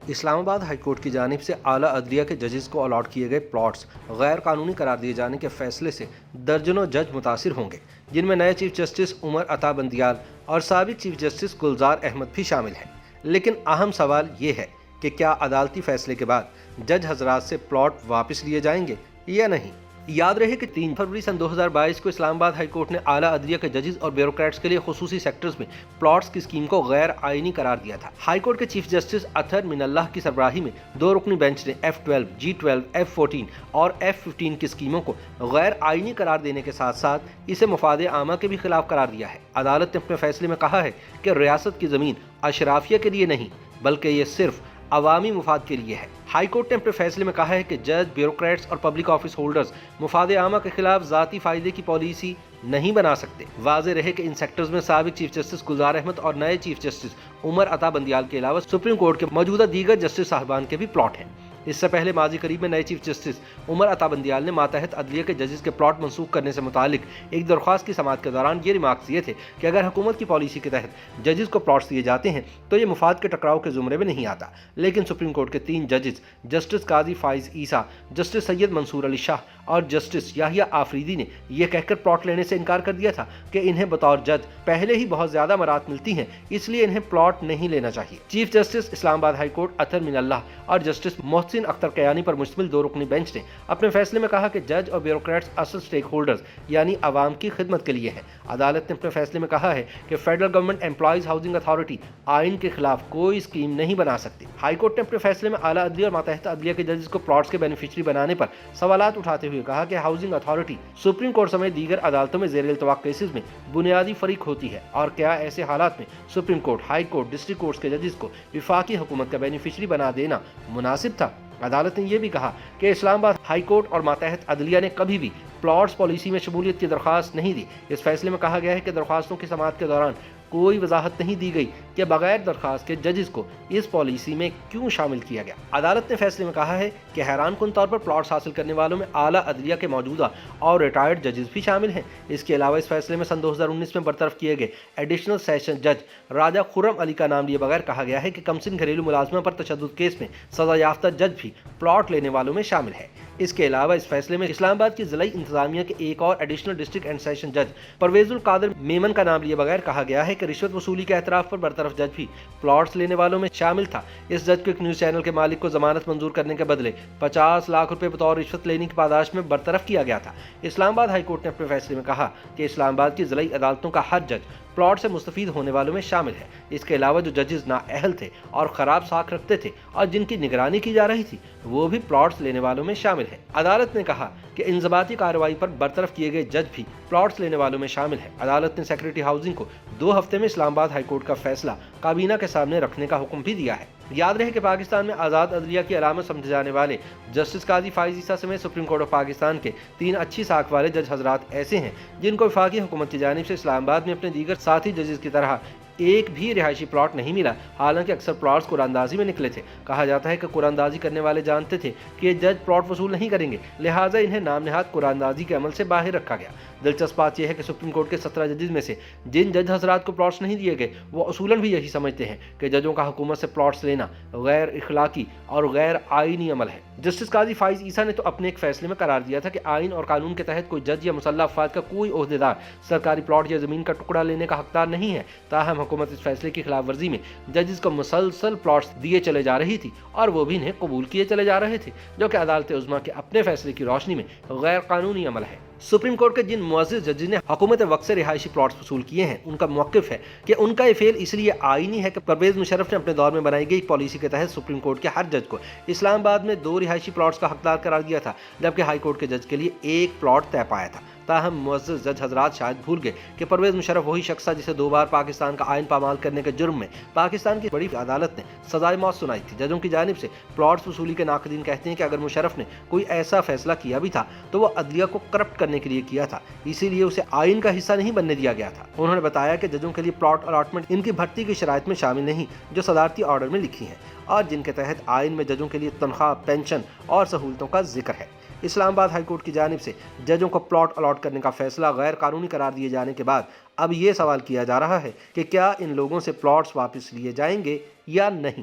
اسلام آباد high court کی جانب سے اعلیٰ عدلیہ کے ججز کو الاٹ کیے گئے پلاٹس غیر قانونی قرار دیے جانے کے فیصلے سے درجنوں جج متاثر ہوں گے، جن میں نئے چیف جسٹس عمر عطا بندیال اور سابق چیف جسٹس گلزار احمد بھی شامل ہیں۔ لیکن اہم سوال یہ ہے کہ کیا عدالتی فیصلے کے بعد جج حضرات سے پلاٹ واپس لیے جائیں گے یا نہیں۔ یاد رہے کہ 3 فروری سن 2022 کو اسلام آباد ہائی کورٹ نے اعلیٰ عدلیہ کے ججز اور بیوروکریٹس کے لیے خصوصی سیکٹرز میں پلاٹس کی اسکیم کو غیر آئینی قرار دیا تھا۔ ہائی کورٹ کے چیف جسٹس اطہر من اللہ کی سربراہی میں 2 رکنی بینچ نے F12, G12, F14 اور F15 کی اسکیموں کو غیر آئینی قرار دینے کے ساتھ ساتھ اسے مفاد عامہ کے بھی خلاف قرار دیا ہے۔ عدالت نے اپنے فیصلے میں کہا ہے کہ ریاست کی زمین اشرافیہ کے لیے نہیں بلکہ یہ صرف عوامی مفاد کے لیے ہے۔ ہائی کورٹ نے اپنے فیصلے میں کہا ہے کہ جج، بیوروکریٹس اور پبلک آفس ہولڈرز مفاد عامہ کے خلاف ذاتی فائدے کی پالیسی نہیں بنا سکتے۔ واضح رہے کہ ان سیکٹرز میں سابق چیف جسٹس گلزار احمد اور نئے چیف جسٹس عمر عطا بندیال کے علاوہ سپریم کورٹ کے موجودہ دیگر جسٹس صاحبان کے بھی پلاٹ ہیں۔ اس سے پہلے ماضی قریب میں نئے چیف جسٹس عمر عطا بندیال نے ماتحت عدلیہ کے ججز کے پلاٹ منسوخ کرنے سے متعلق ایک درخواست کی سماعت کے دوران یہ ریمارکس دیے تھے کہ اگر حکومت کی پالیسی کے تحت ججز کو پلاٹس دیے جاتے ہیں تو یہ مفاد کے ٹکراؤ کے زمرے میں نہیں آتا۔ لیکن سپریم کورٹ کے 3 ججز جسٹس قاضی فائز عیسیٰ، جسٹس سید منصور علی شاہ اور جسٹس یحییٰ آفریدی نے یہ کہہ کر پلاٹ لینے سے انکار کر دیا تھا کہ انہیں بطور جج پہلے ہی بہت زیادہ مراد ملتی ہیں، اس لیے انہیں پلاٹ نہیں لینا چاہیے۔ چیف جسٹس اسلام آباد ہائی کورٹ اطہر من اللہ اور جسٹس محسن اختر کیانی پر مشتمل 2 رکنی بینچ نے اپنے فیصلے میں کہا کہ جج اور بیوروکریٹس اصل سٹیک ہولڈرز یعنی عوام کی خدمت کے لیے ہیں۔ عدالت نے اپنے فیصلے میں کہا ہے کہ federal government employees housing authority آئین کے خلاف کوئی اسکیم نہیں بنا سکتی۔ ہائی کورٹ نے اپنے فیصلے میں اعلیٰ عدلیہ اور ماتحت عدلیہ کے ججز کو پلاٹس کے بینیفیشری بنانے پر سوالات اٹھاتے ہوئے کہا کہ ہاؤسنگ اتھارٹی سپریم کورٹ سمیت دیگر عدالتوں میں زیر التوا کیسز میں بنیادی فریق ہوتی ہے، اور کیا ایسے حالات میں supreme court, high court, district courts کے ججز کو وفاقی حکومت کا بینیفیشری بنا دینا مناسب تھا۔ عدالت نے یہ بھی کہا کہ اسلام آباد ہائی کورٹ اور ماتحت عدلیہ نے کبھی بھی پلاٹس پالیسی میں شمولیت کی درخواست نہیں دی۔ اس فیصلے میں کہا گیا ہے کہ درخواستوں کی سماعت کے دوران کوئی وضاحت نہیں دی گئی کہ بغیر درخواست کے ججز کو اس پالیسی میں کیوں شامل کیا گیا۔ عدالت نے فیصلے میں کہا ہے کہ حیران کن طور پر پلاٹس حاصل کرنے والوں میں اعلیٰ عدلیہ کے موجودہ اور ریٹائرڈ ججز بھی شامل ہیں۔ اس کے علاوہ اس فیصلے میں سن 2019 میں برطرف کیے گئے ایڈیشنل سیشن جج راجہ خرم علی کا نام لیے بغیر کہا گیا ہے کہ کمسن گھریلو ملازمہ پر تشدد کیس میں سزا یافتہ جج بھی پلاٹ لینے والوں میں شامل ہے۔ اس کے علاوہ اس فیصلے میں اسلام آباد کی ضلعی انتظامیہ کے ایک اور ایڈیشنل ڈسٹرکٹ اینڈ سیشن جج پرویز القادر میمن کا نام لیے بغیر کہا گیا ہے کہ رشوت وصولی کے اعتراف پر برطرف جج بھی پلاٹس لینے والوں میں شامل تھا۔ اس جج کو ایک نیوز چینل کے مالک کو ضمانت منظور کرنے کے بدلے 50 لاکھ روپے بطور رشوت لینے کی پاداش میں برطرف کیا گیا تھا۔ اسلام آباد ہائی کورٹ نے اپنے فیصلے میں کہا کہ اسلام آباد کی ضلعی عدالتوں کا ہر جج پلاٹ سے مستفید ہونے والوں میں شامل ہے۔ اس کے علاوہ جو ججز نااہل تھے اور خراب ساکھ رکھتے تھے اور جن کی نگرانی کی جا رہی تھی وہ بھی پلاٹس لینے والوں میں شامل ہیں۔ عدالت نے کہا کہ انضباطی کارروائی پر برطرف کیے گئے جج بھی پلاٹس لینے والوں میں شامل ہیں۔ عدالت نے سیکریٹری ہاؤسنگ کو 2 ہفتے میں اسلام آباد ہائی کورٹ کا فیصلہ کابینہ کے سامنے رکھنے کا حکم بھی دیا ہے۔ یاد رہے کہ پاکستان میں آزاد عدلیہ کی علامت سمجھے جانے والے جسٹس قاضی فائز عیسیٰ سمیت سپریم کورٹ آف پاکستان کے 3 اچھی ساکھ والے جج حضرات ایسے ہیں جن کو وفاقی حکومت کی جانب سے اسلام آباد میں اپنے دیگر ساتھی ججز کی طرح ایک بھی رہائشی پلاٹ نہیں ملا، حالانکہ اکثر پلاٹس قرآن اندازی میں نکلے تھے۔ کہا جاتا ہے کہ قرآن اندازی کرنے والے جانتے تھے کہ یہ جج پلاٹ وصول نہیں کریں گے، لہٰذا انہیں نام نہاد قرآن اندازی کے عمل سے باہر رکھا گیا۔ دلچسپ بات یہ ہے کہ سپریم کورٹ کے 17 ججز میں سے جن جج حضرات کو پلاٹس نہیں دیے گئے وہ اصولاً بھی یہی سمجھتے ہیں کہ ججوں کا حکومت سے پلاٹس لینا غیر اخلاقی اور غیر آئینی عمل ہے۔ جسٹس قاضی فائز عیسیٰ نے تو اپنے ایک فیصلے میں قرار دیا تھا کہ آئین اور قانون کے تحت کوئی جج یا مسلح افراد کا کوئی عہدیدار سرکاری پلاٹ یا زمین کا ٹکڑا لینے کا حقدار نہیں ہے۔ تاہم حکومت اس فیصلے کی خلاف ورزی میں ججز کو مسلسل پلاٹس دیے چلے جا رہی تھی اور وہ بھی انہیں قبول کیے چلے جا رہے تھے، جو کہ عدالت عظمیٰ کے اپنے فیصلے کی روشنی میں غیر قانونی عمل ہے۔ سپریم کورٹ کے جن معزز ججز نے حکومت وقت سے رہائشی پلاٹس وصول کیے ہیں ان کا موقف ہے کہ ان کا یہ فعل اس لیے آئینی ہے کہ پرویز مشرف نے اپنے دور میں بنائی گئی پالیسی کے تحت سپریم کورٹ کے ہر جج کو اسلام آباد میں 2 رہائشی پلاٹس کا حقدار قرار دیا تھا، جبکہ ہائی کورٹ کے جج کے لیے 1 پلاٹ طے پایا تھا۔ تاہم معزز جج حضرات شاید بھول گئے کہ پرویز مشرف وہی شخص تھا جسے 2 بار پاکستان کا آئین پامال کرنے کے جرم میں پاکستان کی بڑی عدالت نے سزائے موت سنائی تھی۔ ججوں کی جانب سے پلاٹس وصولی کے ناقدین کہتے ہیں کہ اگر مشرف نے کوئی ایسا فیصلہ کیا بھی تھا تو وہ عدلیہ کو کرپٹ کرنے کے لیے کیا تھا، اسی لیے اسے آئین کا حصہ نہیں بننے دیا گیا تھا۔ انہوں نے بتایا کہ ججوں کے لیے پلاٹ الاٹمنٹ ان کی بھرتی کی شرائط میں شامل نہیں جو صدارتی آرڈر میں لکھی ہیں اور جن کے تحت آئین میں ججوں کے لیے تنخواہ، پینشن اور سہولتوں کا ذکر ہے۔ اسلام آباد ہائی کورٹ کی جانب سے ججوں کو پلاٹ الاٹ کرنے کا فیصلہ غیر قانونی قرار دیے جانے کے بعد اب یہ سوال کیا جا رہا ہے کہ کیا ان لوگوں سے پلاٹس واپس لیے جائیں گے یا نہیں۔